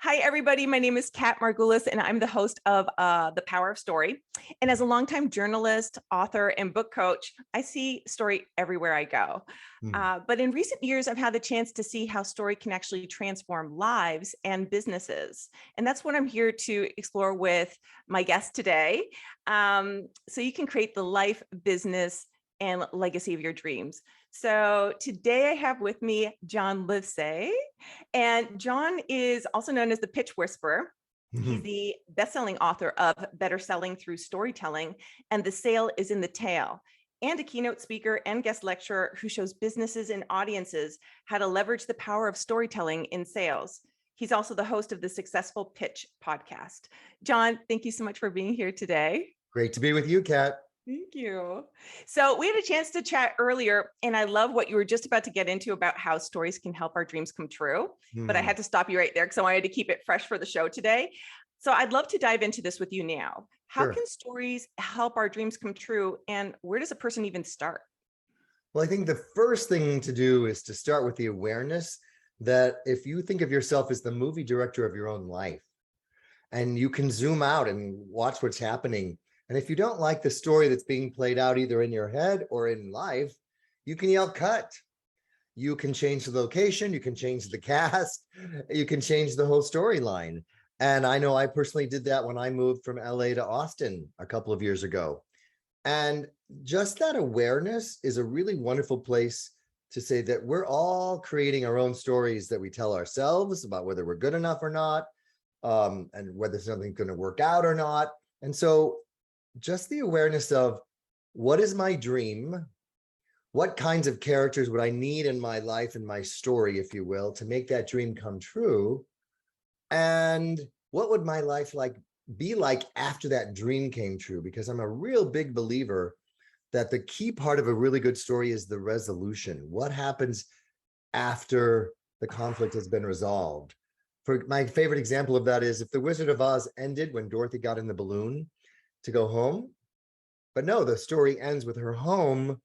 Hi, everybody. My name is Kat Margulis, and I'm the host of The Power of Story. And as a longtime journalist, author, and book coach, I see story everywhere I go. Hmm. But in recent years, I've had the chance to see how story can actually transform lives and businesses. And that's what I'm here to explore with my guest today. So you can create the life, business, and legacy of your dreams. So today I have with me John Livesay. And John is also known as the Pitch Whisperer. He's Mhm. the best-selling author of Better Selling Through Storytelling and The Sale is in the Tail, and a keynote speaker and guest lecturer who shows businesses and audiences how to leverage the power of storytelling in sales. He's also the host of the Successful Pitch podcast. John, thank you so much for being here today. Great to be with you, Kat. Thank you. So we had a chance to chat earlier, and I love what you were just about to get into about how stories can help our dreams come true. But I Hmm. had to stop you right there because I wanted to keep it fresh for the show today. So I'd love to dive into this with you now. How Sure. can stories help our dreams come true? And where does a person even start? Well, I think the first thing to do is to start with the awareness that if you think of yourself as the movie director of your own life, and you can zoom out and watch what's happening. And if you don't like the story that's being played out either in your head or in life, you can yell cut. You can change the location, you can change the cast, you can change the whole storyline. And I know I personally did that when I moved from LA to Austin a couple of years ago. And just that awareness is a really wonderful place to say that we're all creating our own stories that we tell ourselves about whether we're good enough or not, and whether something's going to work out or not. And so just the awareness of what is my dream? What kinds of characters would I need in my life and my story, if you will, to make that dream come true? And what would my life be like after that dream came true? Because I'm a real big believer that the key part of a really good story is the resolution. What happens after the conflict has been resolved? For my favorite example of that is if the Wizard of Oz ended when Dorothy got in the balloon to go home, but no, the story ends with her home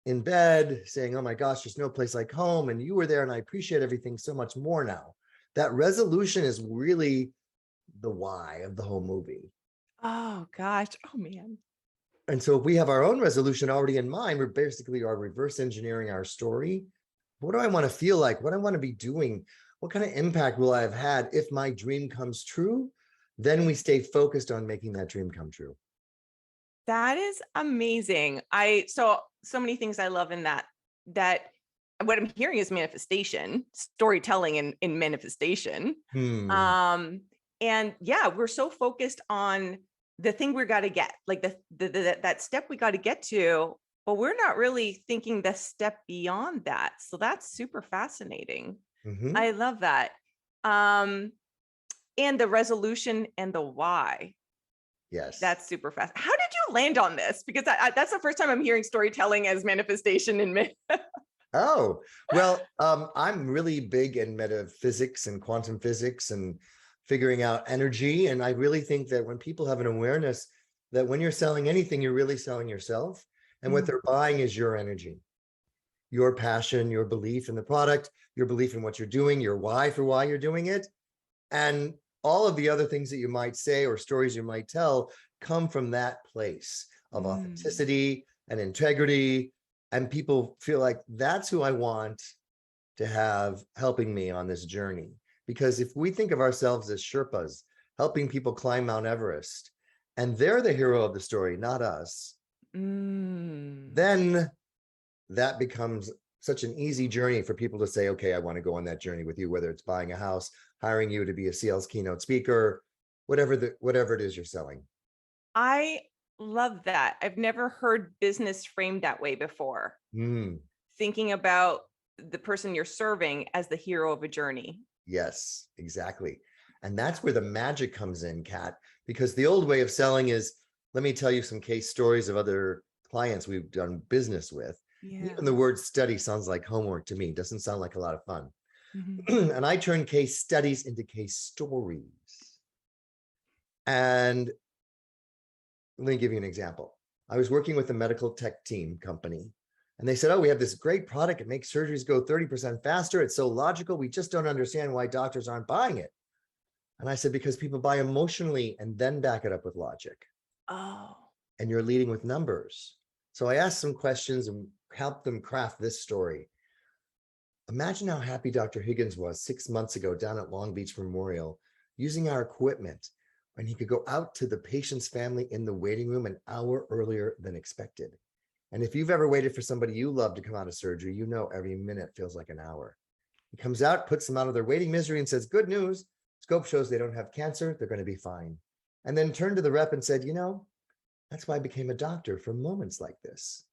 in bed saying, oh my gosh, there's no place like home. And you were there and I appreciate everything so much more now. That resolution is really the why of the whole movie. Oh, gosh. Oh, man. And so if we have our own resolution already in mind, we're basically are reverse engineering our story. What do I want to feel like? What do I want to be doing? What kind of impact will I have had if my dream comes true? Then we stay focused on making that dream come true. That is amazing. So many things I love in that what I'm hearing is manifestation, storytelling in manifestation. Hmm. Um, and yeah, we're so focused on the thing we got to get, like that step we got to get to, but we're not really thinking the step beyond that. So that's super fascinating. Mm-hmm. I love that. Um, and the resolution and the why. Yes. That's super fast. How did you land on this? Because that's the first time I'm hearing storytelling as manifestation in me. Oh, well, I'm really big in metaphysics and quantum physics and figuring out energy. And I really think that when people have an awareness that when you're selling anything, you're really selling yourself. And what Mm, they're buying is your energy, your passion, your belief in the product, your belief in what you're doing, your why for why you're doing it. And all of the other things that you might say or stories you might tell come from that place of mm, authenticity and integrity. And people feel like that's who I want to have helping me on this journey. Because if we think of ourselves as Sherpas, helping people climb Mount Everest, and they're the hero of the story, not us, mm. then that becomes such an easy journey for people to say, okay, I want to go on that journey with you, whether it's buying a house, hiring you to be a sales keynote speaker, whatever it is you're selling. I love that. I've never heard business framed that way before. Mm, Thinking about the person you're serving as the hero of a journey. yes, exactly. And Yeah. that's where the magic comes in, Kat, because the old way of selling is, let me tell you some case stories of other clients we've done business with. Yeah. Even the word study sounds like homework to me. It doesn't sound like a lot of fun. Mhm. And I turn case studies into case stories. And let me give you an example. I was working with a medical tech team company, and they said, oh, we have this great product. It makes surgeries go 30% faster. It's so logical. We just don't understand why doctors aren't buying it. And I said, because people buy emotionally and then back it up with logic. Oh, And you're leading with numbers. So I asked some questions and helped them craft this story. Imagine how happy Dr. Higgins was 6 months ago down at Long Beach Memorial using our equipment when he could go out to the patient's family in the waiting room an hour earlier than expected. And if you've ever waited for somebody you love to come out of surgery, you know every minute feels like an hour. He comes out, puts them out of their waiting misery and says, good news, scope shows they don't have cancer, they're going to be fine. And then turned to the rep and said, that's why I became a doctor, for moments like this.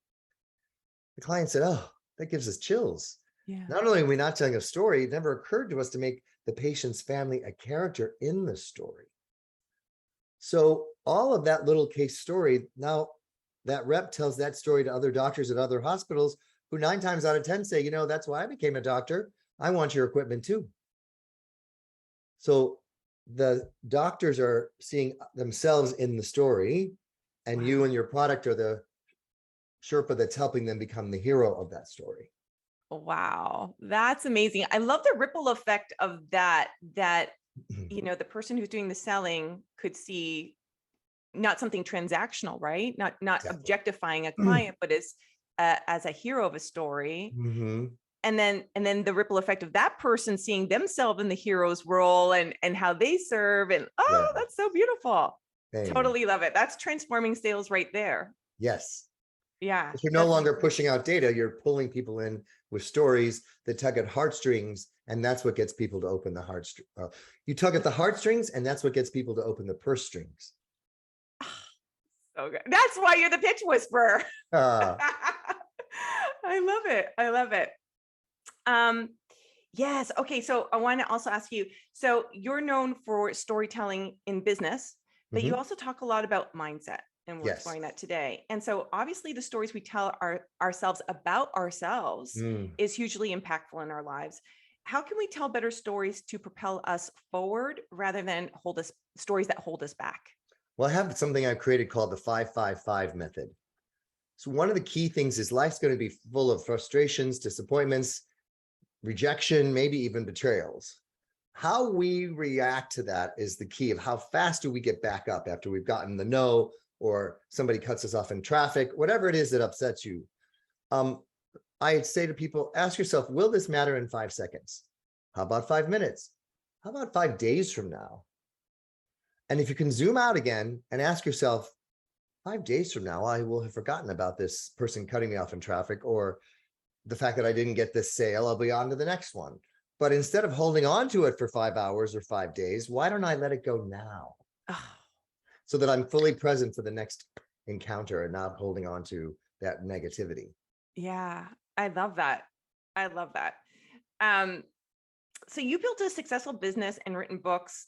The client said, oh, that gives us chills. yeah. Not only are we not telling a story, it never occurred to us to make the patient's family a character in the story. So all of that little case story, now that rep tells that story to other doctors at other hospitals who 9 times out of 10 say, that's why I became a doctor. I want your equipment too. So the doctors are seeing themselves in the story, and you Wow. and your product are the Sherpa that's helping them become the hero of that story. Wow, that's amazing. I love the ripple effect of that, the person who's doing the selling could see not something transactional, right? Not Exactly. objectifying a client, but as a hero of a story. Mm-hmm. And then the ripple effect of that person seeing themselves in the hero's role and how they serve. And Yeah. that's so beautiful. Amen. Totally love it. That's transforming sales right there. Yes. Yeah. If you're no longer pushing out data, you're pulling people in with stories that tug at heartstrings, and that's what gets people to open the heartstrings. You tug at the heartstrings, and that's what gets people to open the purse strings. So good. That's why you're the pitch whisperer. Uh, I love it. I love it. Yes. Okay. So I want to also ask you, so you're known for storytelling in business, but you mhm. also talk a lot about mindset, and we're Yes. exploring that today. And so obviously the stories we tell ourselves about ourselves Mm. is hugely impactful in our lives. How can we tell better stories to propel us forward rather than stories that hold us back? Well, I have something I've created called the 5-5-5 method. So one of the key things is life's going to be full of frustrations, disappointments, rejection, maybe even betrayals. How we react to that is the key of how fast do we get back up after we've gotten the no, or somebody cuts us off in traffic, whatever it is that upsets you. I say to people, ask yourself, will this matter in 5 seconds? How about 5 minutes? How about 5 days from now? And if you can zoom out again and ask yourself, 5 days from now, I will have forgotten about this person cutting me off in traffic, or the fact that I didn't get this sale, I'll be on to the next one. But instead of holding on to it for 5 hours or 5 days, why don't I let it go now? Oh, So that I'm fully present for the next encounter and not holding on to that negativity. yeah. I love that. I love that. Um, so you built a successful business and written books,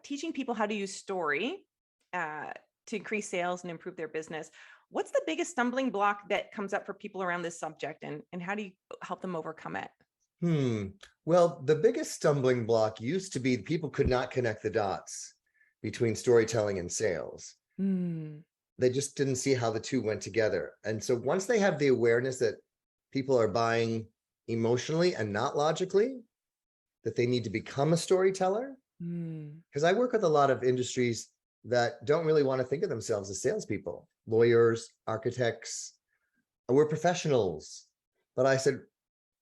teaching people how to use story uh, to increase sales and improve their business. What's the biggest stumbling block that comes up for people around this subject, and how do you help them overcome it? Well, the biggest stumbling block used to be people could not connect the dots between storytelling and sales. Mm, They just didn't see how the two went together. And so once they have the awareness that people are buying emotionally and not logically, that they need to become a storyteller. mm, Because I work with a lot of industries that don't really want to think of themselves as salespeople, lawyers, architects. We're professionals. But I said,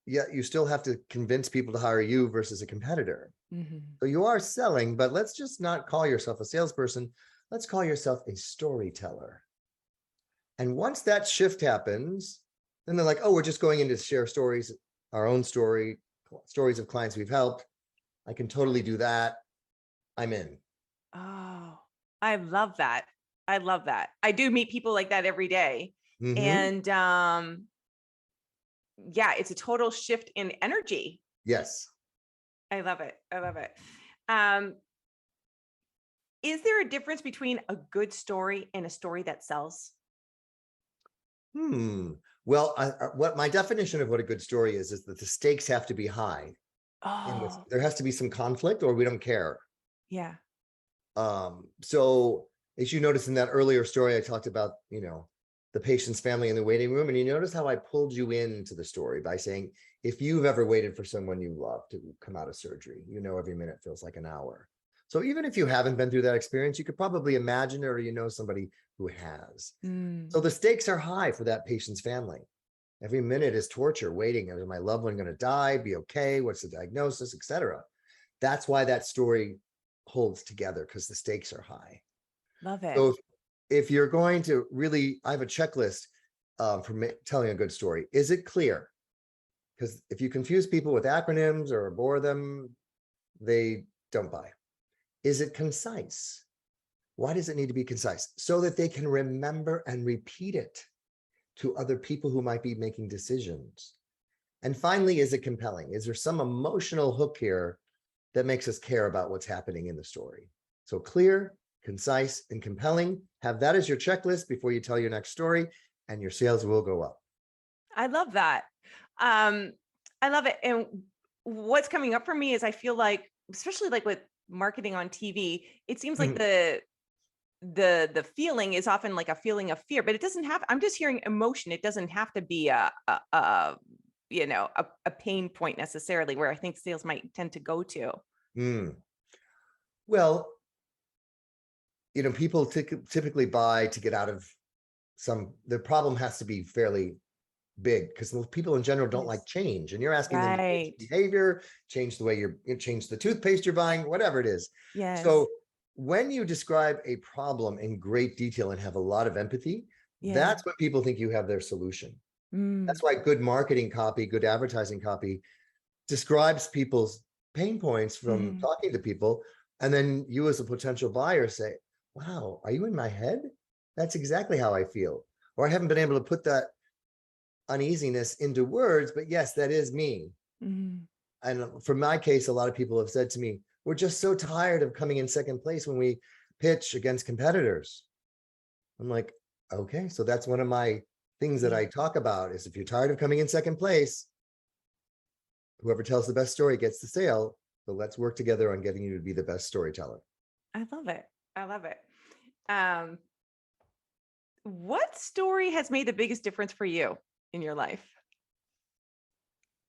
yeah, you still have to convince people to hire you versus a competitor. mhm. So you are selling, but let's just not call yourself a salesperson. Let's call yourself a storyteller. And once that shift happens, then they're like, oh, we're just going in to share stories, our own story, stories of clients we've helped. I can totally do that. I'm in. Oh, I love that. I love that. I do meet people like that every day. Mm-hmm. And yeah, it's a total shift in energy. Yes. I love it. I love it. Um, is there a difference between a good story and a story that sells? Well, what my definition of what a good story is that the stakes have to be high. In this, Oh, there has to be some conflict, or we don't care. yeah. So as you notice in that earlier story, I talked about, the patient's family in the waiting room, and you notice how I pulled you into the story by saying, if you've ever waited for someone you love to come out of surgery, every minute feels like an hour. So even if you haven't been through that experience, you could probably imagine it, or you know somebody who has. So the stakes are high for that patient's family. Every minute is torture, waiting. Is my loved one going to die? Be okay? What's the diagnosis, etc.? That's why that story holds together, because the stakes are high. Love it. So if you're going to really, I have a checklist for telling a good story. Is it clear? Because if you confuse people with acronyms or bore them, they don't buy. Is it concise? Why does it need to be concise? So that they can remember and repeat it to other people who might be making decisions. And finally, is it compelling? Is there some emotional hook here that makes us care about what's happening in the story? So clear, concise, and compelling. Have that as your checklist before you tell your next story, and your sales will go up. I love that. I love it. And what's coming up for me is I feel like, especially like with marketing on TV, it seems like the feeling is often like a feeling of fear, but it doesn't have, I'm just hearing emotion. It doesn't have to be a pain point necessarily, where I think sales might tend to go to. Well, people typically buy to get out of the problem has to be fairly big, because people in general don't like change, and you're asking them to change behavior, change the way change the toothpaste you're buying, whatever it is. Yes. So when you describe a problem in great detail and have a lot of empathy, that's when people think you have their solution. That's why good marketing copy, good advertising copy describes people's pain points from talking to people. And then you as a potential buyer say, wow, are you in my head? That's exactly how I feel. Or I haven't been able to put that uneasiness into words, but yes, that is me. And for my case, a lot of people have said to me, we're just so tired of coming in second place when we pitch against competitors. I'm like, okay, so that's one of my things that I talk about is, if you're tired of coming in second place, whoever tells the best story gets the sale. So let's work together on getting you to be the best storyteller. I love it. I love it. What story has made the biggest difference for you in your life?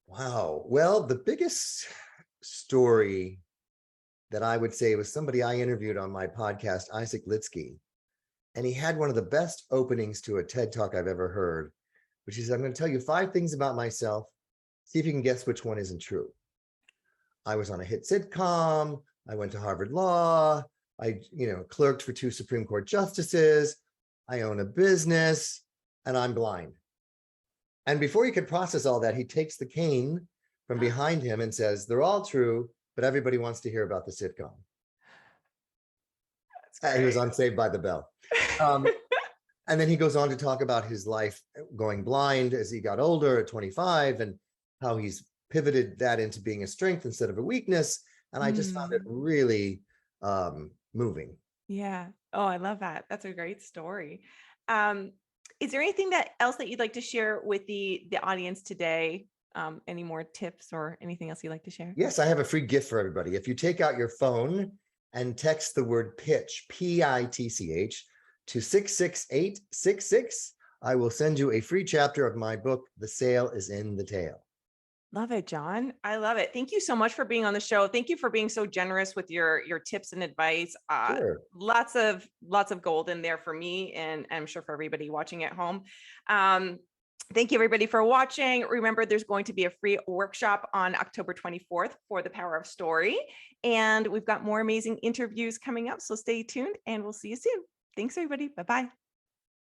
Wow. Well, the biggest story that I would say was somebody I interviewed on my podcast, Isaac Litsky. And he had one of the best openings to a TED Talk I've ever heard, which is, I'm going to tell you 5 things about myself. See if you can guess which one isn't true. I was on a hit sitcom. I went to Harvard Law. I, clerked for 2 Supreme Court justices. I own a business, and I'm blind. And before he could process all that, he takes the cane from behind him and says, they're all true, but everybody wants to hear about the sitcom. He was on Saved by the Bell. And then he goes on to talk about his life going blind as he got older at 25, and how he's pivoted that into being a strength instead of a weakness. And I just found it really moving. Yeah. Oh, I love that. That's a great story. Is there anything else that you'd like to share with the audience today? Any more tips or anything else you'd like to share? Yes, I have a free gift for everybody. If you take out your phone and text the word pitch, PITCH, to 66866, I will send you a free chapter of my book, The Sale is in the Tail. Love it, John. I love it. Thank you so much for being on the show. Thank you for being so generous with your tips and advice. Sure. Lots of gold in there for me, and I'm sure for everybody watching at home. Thank you everybody for watching. Remember, there's going to be a free workshop on October 24th for the power of story. And we've got more amazing interviews coming up. So stay tuned and we'll see you soon. Thanks everybody. Bye-bye.